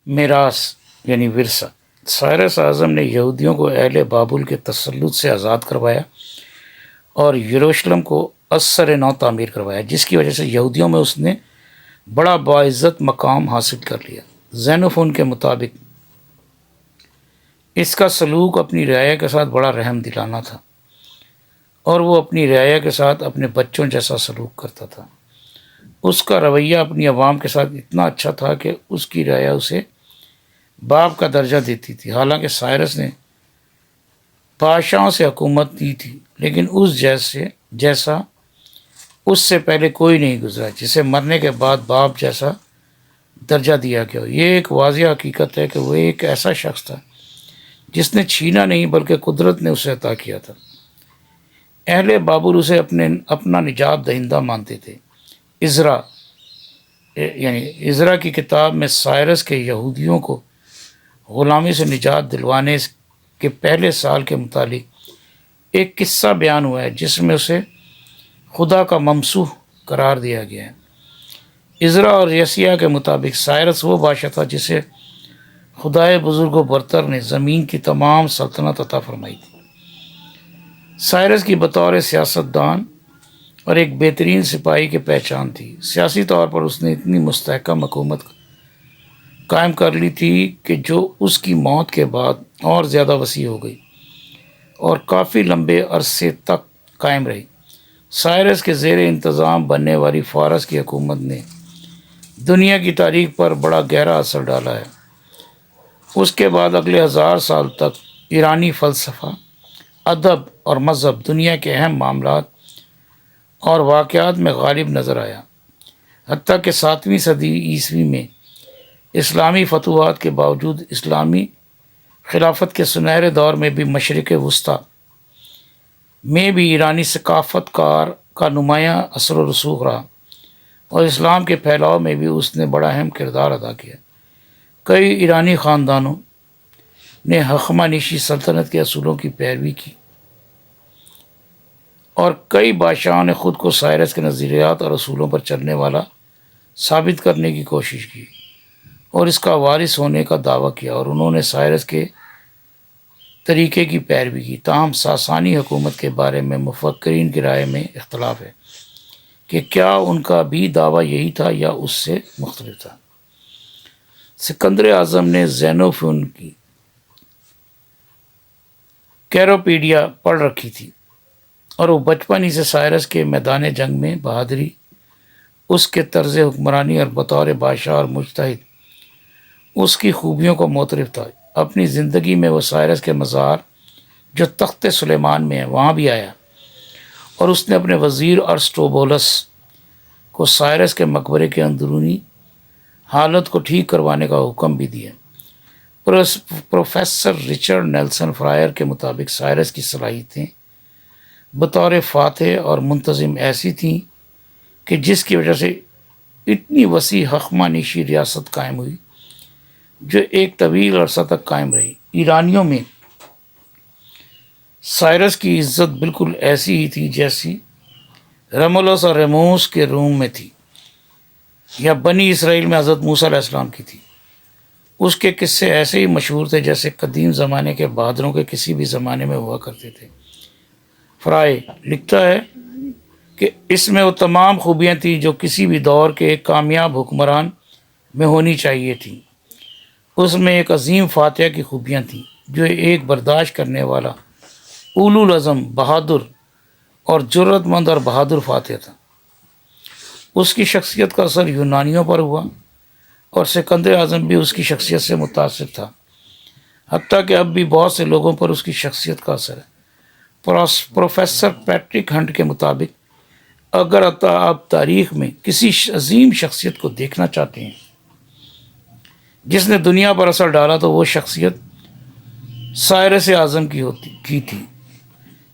میراث یعنی ورثہ۔ سائرس اعظم نے یہودیوں کو اہل بابل کے تسلط سے آزاد کروایا اور یروشلم کو ازسر نو تعمیر کروایا، جس کی وجہ سے یہودیوں میں اس نے بڑا باعزت مقام حاصل کر لیا۔ زینوفون کے مطابق اس کا سلوک اپنی رعایا کے ساتھ بڑا رحم دلانا تھا، اور وہ اپنی رعایا کے ساتھ اپنے بچوں جیسا سلوک کرتا تھا۔ اس کا رویہ اپنی عوام کے ساتھ اتنا اچھا تھا کہ اس کی رعایا اسے باپ کا درجہ دیتی تھی۔ حالانکہ سائرس نے بادشاہوں سے حکومت دی تھی، لیکن اس جیسا اس سے پہلے کوئی نہیں گزرا جسے مرنے کے بعد باپ جیسا درجہ دیا گیا ہو۔ یہ ایک واضح حقیقت ہے کہ وہ ایک ایسا شخص تھا جس نے چھینا نہیں بلکہ قدرت نے اسے عطا کیا تھا۔ اہل بابل اسے اپنا نجات دہندہ مانتے تھے۔ عزرا کی کتاب میں سائرس کے یہودیوں کو غلامی سے نجات دلوانے کے پہلے سال کے متعلق ایک قصہ بیان ہوا ہے جس میں اسے خدا کا ممسوح قرار دیا گیا ہے۔ عزرا اور یسیہ کے مطابق سائرس وہ بادشاہ تھا جسے خدائے بزرگ و برتر نے زمین کی تمام سلطنت عطا فرمائی تھی۔ سائرس کی بطور سیاستدان اور ایک بہترین سپاہی کی پہچان تھی۔ سیاسی طور پر اس نے اتنی مستحکم حکومت قائم کر لی تھی کہ جو اس کی موت کے بعد اور زیادہ وسیع ہو گئی اور کافی لمبے عرصے تک قائم رہی۔ سائرس کے زیر انتظام بننے والی فارس کی حکومت نے دنیا کی تاریخ پر بڑا گہرا اثر ڈالا ہے۔ اس کے بعد اگلے 1000 سال تک ایرانی فلسفہ، ادب اور مذہب دنیا کے اہم معاملات اور واقعات میں غالب نظر آیا، حتیٰ کہ 7ویں صدی عیسوی میں اسلامی فتوحات کے باوجود اسلامی خلافت کے سنہرے دور میں بھی مشرق وسطیٰ میں بھی ایرانی ثقافت کا نمایاں اثر و رسوخ رہا، اور اسلام کے پھیلاؤ میں بھی اس نے بڑا اہم کردار ادا کیا۔ کئی ایرانی خاندانوں نے ہخامنشی سلطنت کے اصولوں کی پیروی کی، اور کئی بادشاہوں نے خود کو سائرس کے نظریات اور اصولوں پر چلنے والا ثابت کرنے کی کوشش کی اور اس کا وارث ہونے کا دعویٰ کیا، اور انہوں نے سائرس کے طریقے کی پیروی کی۔ تاہم ساسانی حکومت کے بارے میں مفکرین کی رائے میں اختلاف ہے کہ کیا ان کا بھی دعویٰ یہی تھا یا اس سے مختلف تھا۔ سکندر اعظم نے زینوفون کی کیروپیڈیا پڑھ رکھی تھی، اور وہ بچپن ہی سے سائرس کے میدان جنگ میں بہادری، اس کے طرز حکمرانی اور بطور بادشاہ اور مجتہد اس کی خوبیوں کو معترف تھا۔ اپنی زندگی میں وہ سائرس کے مزار جو تخت سلیمان میں ہے وہاں بھی آیا، اور اس نے اپنے وزیر ارسطوبولس کو سائرس کے مقبرے کے اندرونی حالت کو ٹھیک کروانے کا حکم بھی دیا۔ پروفیسر رچرڈ نیلسن فرائر کے مطابق سائرس کی صلاحیتیں بطور فاتح اور منتظم ایسی تھیں کہ جس کی وجہ سے اتنی وسیع ہخامنشی ریاست قائم ہوئی جو ایک طویل عرصہ تک قائم رہی۔ ایرانیوں میں سائرس کی عزت بالکل ایسی ہی تھی جیسی رمولس اور ریموس کے روم میں تھی، یا بنی اسرائیل میں حضرت موسیٰ علیہ السلام کی تھی۔ اس کے قصے ایسے ہی مشہور تھے جیسے قدیم زمانے کے بہادروں کے کسی بھی زمانے میں ہوا کرتے تھے۔ فرائے لکھتا ہے کہ اس میں وہ تمام خوبیاں تھیں جو کسی بھی دور کے ایک کامیاب حکمران میں ہونی چاہیے تھیں۔ اس میں ایک عظیم فاتح کی خوبیاں تھیں جو ایک برداشت کرنے والا، اولو العزم، بہادر اور جرأت مند اور بہادر فاتح تھا۔ اس کی شخصیت کا اثر یونانیوں پر ہوا، اور سکندر اعظم بھی اس کی شخصیت سے متاثر تھا، حتیٰ کہ اب بھی بہت سے لوگوں پر اس کی شخصیت کا اثر ہے۔ پروفیسر پیٹرک ہنٹ کے مطابق اگر آپ تاریخ میں کسی عظیم شخصیت کو دیکھنا چاہتے ہیں جس نے دنیا پر اثر ڈالا تو وہ شخصیت سائرس اعظم کی تھی،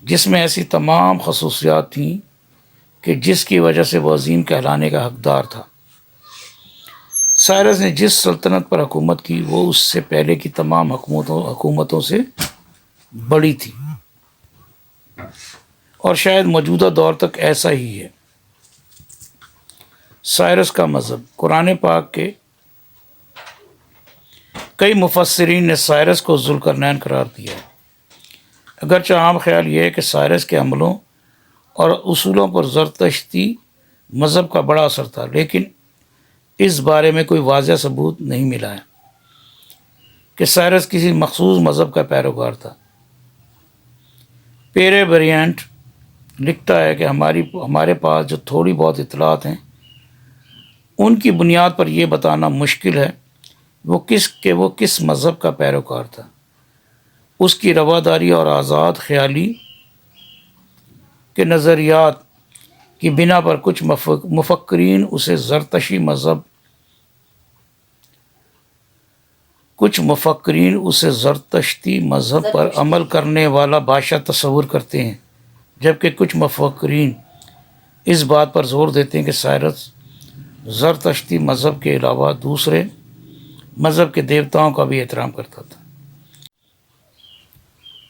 جس میں ایسی تمام خصوصیات تھیں کہ جس کی وجہ سے وہ عظیم کہلانے کا حقدار تھا۔ سائرس نے جس سلطنت پر حکومت کی وہ اس سے پہلے کی تمام حکومتوں سے بڑی تھی، اور شاید موجودہ دور تک ایسا ہی ہے۔ سائرس کا مذہب۔ قرآن پاک کے کئی مفسرین نے سائرس کو ذوالقرنین قرار دیا ہے۔ اگرچہ عام خیال یہ ہے کہ سائرس کے عملوں اور اصولوں پر زرتشتی مذہب کا بڑا اثر تھا، لیکن اس بارے میں کوئی واضح ثبوت نہیں ملا ہے کہ سائرس کسی مخصوص مذہب کا پیروکار تھا۔ پیرے بریانٹ لکھتا ہے کہ ہمارے پاس جو تھوڑی بہت اطلاعات ہیں ان کی بنیاد پر یہ بتانا مشکل ہے وہ کس مذہب کا پیروکار تھا۔ اس کی رواداری اور آزاد خیالی کے نظریات کی بنا پر کچھ مفکرین اسے زرتشتی مذہب پر عمل کرنے والا بادشاہ تصور کرتے ہیں، جبکہ کچھ مفکرین اس بات پر زور دیتے ہیں کہ سائرس زرتشتی مذہب کے علاوہ دوسرے مذہب کے دیوتاؤں کا بھی احترام کرتا تھا۔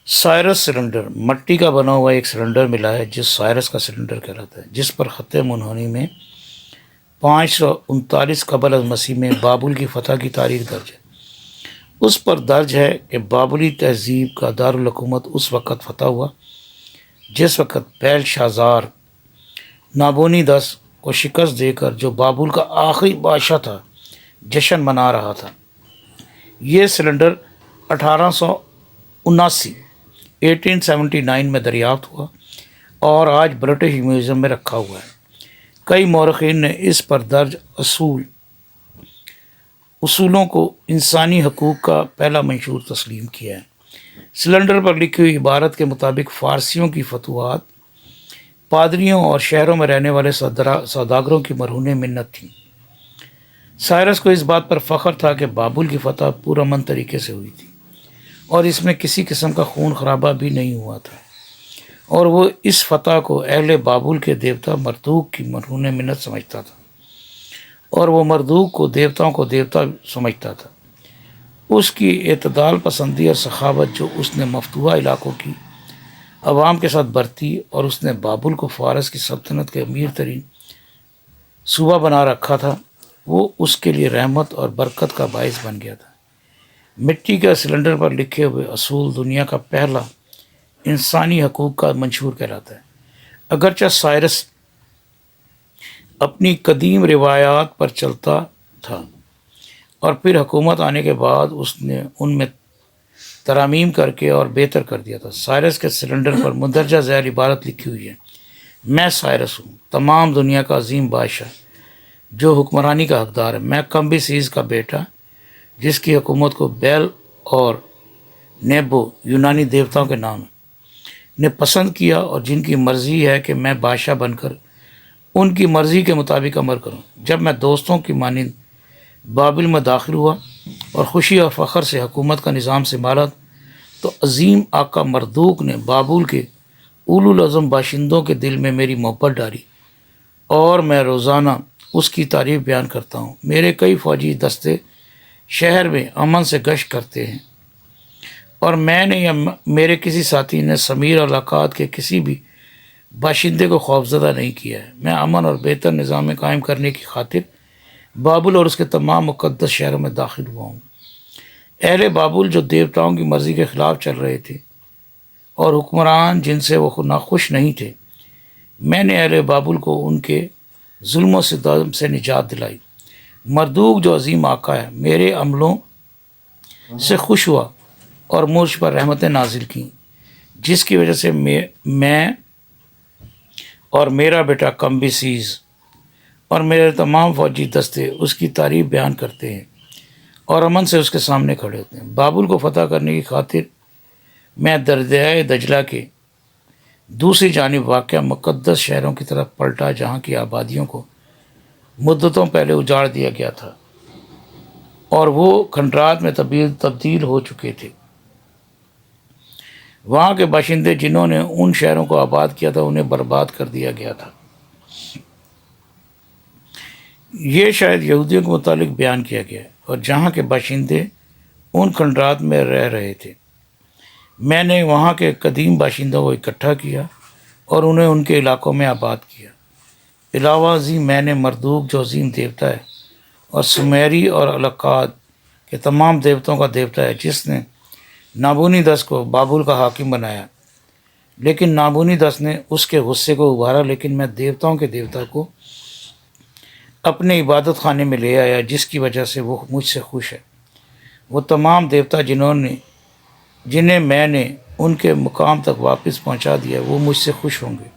سائرس سلنڈر، مٹی کا بنا ہوا ایک سلنڈر ملا ہے جس سائرس کا سلنڈر کہلاتا ہے، جس پر خط منحنی میں 539 قبل از مسیح میں بابل کی فتح کی تاریخ درج ہے۔ اس پر درج ہے کہ بابلی تہذیب کا دارالحکومت اس وقت فتح ہوا جس وقت بیل شازار نابونی 10 کو شکست دے کر جو بابل کا آخری بادشاہ تھا جشن منا رہا تھا۔ یہ سلنڈر 1879 میں دریافت ہوا اور آج برٹش میوزیم میں رکھا ہوا ہے۔ کئی مورخین نے اس پر درج اصولوں کو انسانی حقوق کا پہلا منشور تسلیم کیا ہے۔ سلنڈر پر لکھی ہوئی عبارت کے مطابق فارسیوں کی فتوحات پادریوں اور شہروں میں رہنے والے سوداگروں کی مرہون منت تھیں۔ سائرس کو اس بات پر فخر تھا کہ بابل کی فتح پرامن طریقے سے ہوئی تھی اور اس میں کسی قسم کا خون خرابہ بھی نہیں ہوا تھا، اور وہ اس فتح کو اہل بابل کے دیوتا مردوک کی مرہون منت سمجھتا تھا، اور وہ مردوک کو دیوتا سمجھتا تھا۔ اس کی اعتدال پسندی اور سخاوت جو اس نے مفتوحہ علاقوں کی عوام کے ساتھ برتی، اور اس نے بابل کو فارس کی سلطنت کے امیر ترین صوبہ بنا رکھا تھا، وہ اس کے لیے رحمت اور برکت کا باعث بن گیا تھا۔ مٹی کا سلنڈر پر لکھے ہوئے اصول دنیا کا پہلا انسانی حقوق کا منشور کہلاتا ہے۔ اگرچہ سائرس اپنی قدیم روایات پر چلتا تھا اور پھر حکومت آنے کے بعد اس نے ان میں ترامیم کر کے اور بہتر کر دیا تھا۔ سائرس کے سلنڈر پر مندرجہ ذیل عبارت لکھی ہوئی ہے: میں سائرس ہوں، تمام دنیا کا عظیم بادشاہ جو حکمرانی کا حقدار ہے۔ میں کمبیسیز کا بیٹا جس کی حکومت کو بیل اور نیبو یونانی دیوتاؤں کے نام نے پسند کیا، اور جن کی مرضی ہے کہ میں بادشاہ بن کر ان کی مرضی کے مطابق عمل کروں۔ جب میں دوستوں کی مانند بابل میں داخل ہوا اور خوشی اور فخر سے حکومت کا نظام سنبھالا، تو عظیم آقا مردوک نے بابل کے اولو العزم باشندوں کے دل میں میری محبت ڈالی، اور میں روزانہ اس کی تعریف بیان کرتا ہوں۔ میرے کئی فوجی دستے شہر میں امن سے گشت کرتے ہیں، اور میں نے یا میرے کسی ساتھی نے سمیر اور لاقات کے کسی بھی باشندے کو خوفزدہ نہیں کیا ہے۔ میں امن اور بہتر نظام قائم کرنے کی خاطر بابل اور اس کے تمام مقدس شہروں میں داخل ہوا ہوں۔ اہل بابل جو دیوتاؤں کی مرضی کے خلاف چل رہے تھے اور حکمران جن سے وہ ناخوش نہیں تھے، میں نے اہل بابل کو ان کے ظلم و ستم سے نجات دلائی۔ مردوک جو عظیم آقا ہے میرے عملوں سے خوش ہوا اور مجھ پر رحمتیں نازل کیں، جس کی وجہ سے میں اور میرا بیٹا کمبیسیز اور میرے تمام فوجی دستے اس کی تعریف بیان کرتے ہیں اور امن سے اس کے سامنے کھڑے ہوتے ہیں۔ بابل کو فتح کرنے کی خاطر میں دریائے دجلہ کے دوسری جانب واقع مقدس شہروں کی طرف پلٹا، جہاں کی آبادیوں کو مدتوں پہلے اجاڑ دیا گیا تھا اور وہ کھنڈرات میں تبدیل ہو چکے تھے۔ وہاں کے باشندے جنہوں نے ان شہروں کو آباد کیا تھا انہیں برباد کر دیا گیا تھا۔ یہ شاید یہودیوں کے متعلق بیان کیا گیا ہے، اور جہاں کے باشندے ان کھنڈرات میں رہ رہے تھے، میں نے وہاں کے قدیم باشندوں کو اکٹھا کیا اور انہیں ان کے علاقوں میں آباد کیا۔ علاوہ ازیں میں نے مردوک جو عظیم دیوتا ہے اور سمیری اور الاقاد کہ تمام دیوتوں کا دیوتا ہے، جس نے نابونی دس کو بابل کا حاکم بنایا، لیکن نابونی دس نے اس کے غصے کو ابھارا، لیکن میں دیوتاؤں کے دیوتا کو اپنے عبادت خانے میں لے آیا، جس کی وجہ سے وہ مجھ سے خوش ہے۔ وہ تمام دیوتا جنہیں میں نے ان کے مقام تک واپس پہنچا دیا، وہ مجھ سے خوش ہوں گے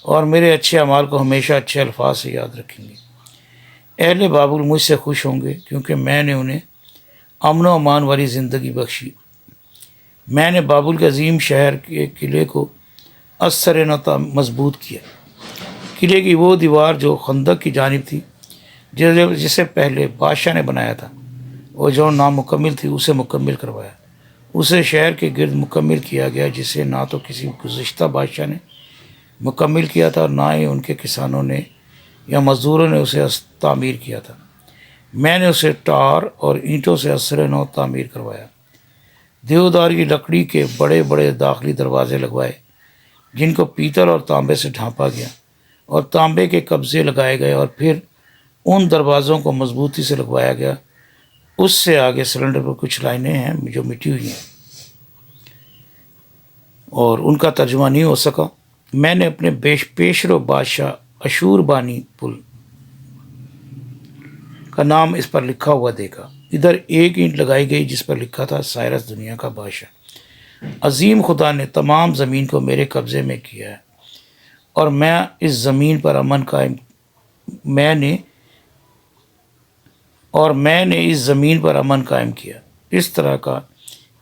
اور میرے اچھے اعمال کو ہمیشہ اچھے الفاظ سے یاد رکھیں گے۔ اہل بابل مجھ سے خوش ہوں گے، کیونکہ میں نے انہیں امن و امان والی زندگی بخشی۔ میں نے بابل کے عظیم شہر کے قلعے کو اثر نو مضبوط کیا۔ قلعے کی وہ دیوار جو خندق کی جانب تھی، جسے پہلے بادشاہ نے بنایا تھا، وہ جو نامکمل تھی، اسے مکمل کروایا۔ اسے شہر کے گرد مکمل کیا گیا، جسے نہ تو کسی گزشتہ بادشاہ نے مکمل کیا تھا اور نہ ہی ان کے کسانوں نے یا مزدوروں نے اسے تعمیر کیا تھا۔ میں نے اسے ٹار اور اینٹوں سے اثر نو تعمیر کروایا۔ دیودار کی لکڑی کے بڑے بڑے داخلی دروازے لگوائے، جن کو پیتل اور تانبے سے ڈھانپا گیا اور تانبے کے قبضے لگائے گئے، اور پھر ان دروازوں کو مضبوطی سے لگوایا گیا۔ اس سے آگے سلنڈر پر کچھ لائنیں ہیں جو مٹی ہوئی ہیں اور ان کا ترجمہ نہیں ہو سکا۔ میں نے اپنے پیشرو بادشاہ اشور بانی پل کا نام اس پر لکھا ہوا دیکھا۔ ادھر ایک اینٹ لگائی گئی جس پر لکھا تھا سائرس دنیا کا بادشاہ۔ عظیم خدا نے تمام زمین کو میرے قبضے میں کیا ہے، اور میں اس زمین پر اس زمین پر امن قائم کیا۔ اس طرح کا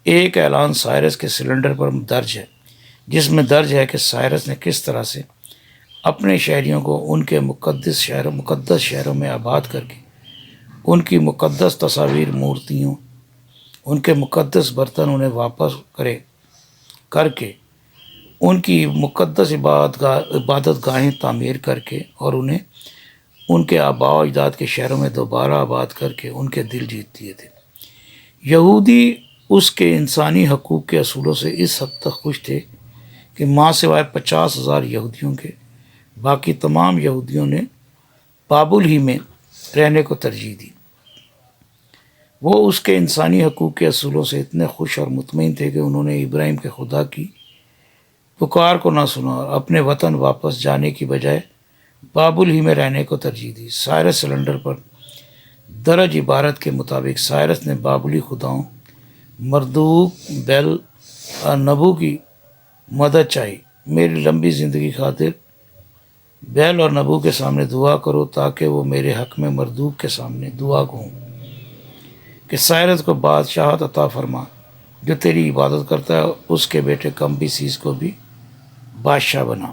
ایک اعلان سائرس کے سلنڈر پر درج ہے، جس میں درج ہے کہ سائرس نے کس طرح سے اپنے شہریوں کو ان کے مقدس شہروں میں آباد کر کے ان کی مقدس تصاویر، مورتیوں، ان کے مقدس برتن انہیں واپس کر کے ان کی مقدس عبادت گاہیں تعمیر کر کے اور انہیں ان کے آباء و اجداد کے شہروں میں دوبارہ آباد کر کے ان کے دل جیت دیے تھے۔ یہودی اس کے انسانی حقوق کے اصولوں سے اس حد تک خوش تھے کہ ماں سوائے 50,000 یہودیوں کے باقی تمام یہودیوں نے بابل ہی میں رہنے کو ترجیح دی۔ وہ اس کے انسانی حقوق کے اصولوں سے اتنے خوش اور مطمئن تھے کہ انہوں نے ابراہیم کے خدا کی پکار کو نہ سنا اور اپنے وطن واپس جانے کی بجائے بابل ہی میں رہنے کو ترجیح دی۔ سائرس سلنڈر پر درج عبارت کے مطابق سائرس نے بابلی خداؤں مردوک، بیل اور نبو کی مدد چاہی۔ میری لمبی زندگی خاطر بیل اور نبو کے سامنے دعا کرو، تاکہ وہ میرے حق میں مردوک کے سامنے دعا کہوں کہ سائرس کو بادشاہت عطا فرما، جو تیری عبادت کرتا ہے، اس کے بیٹے کمبیسیس کو بھی بادشاہ بنا۔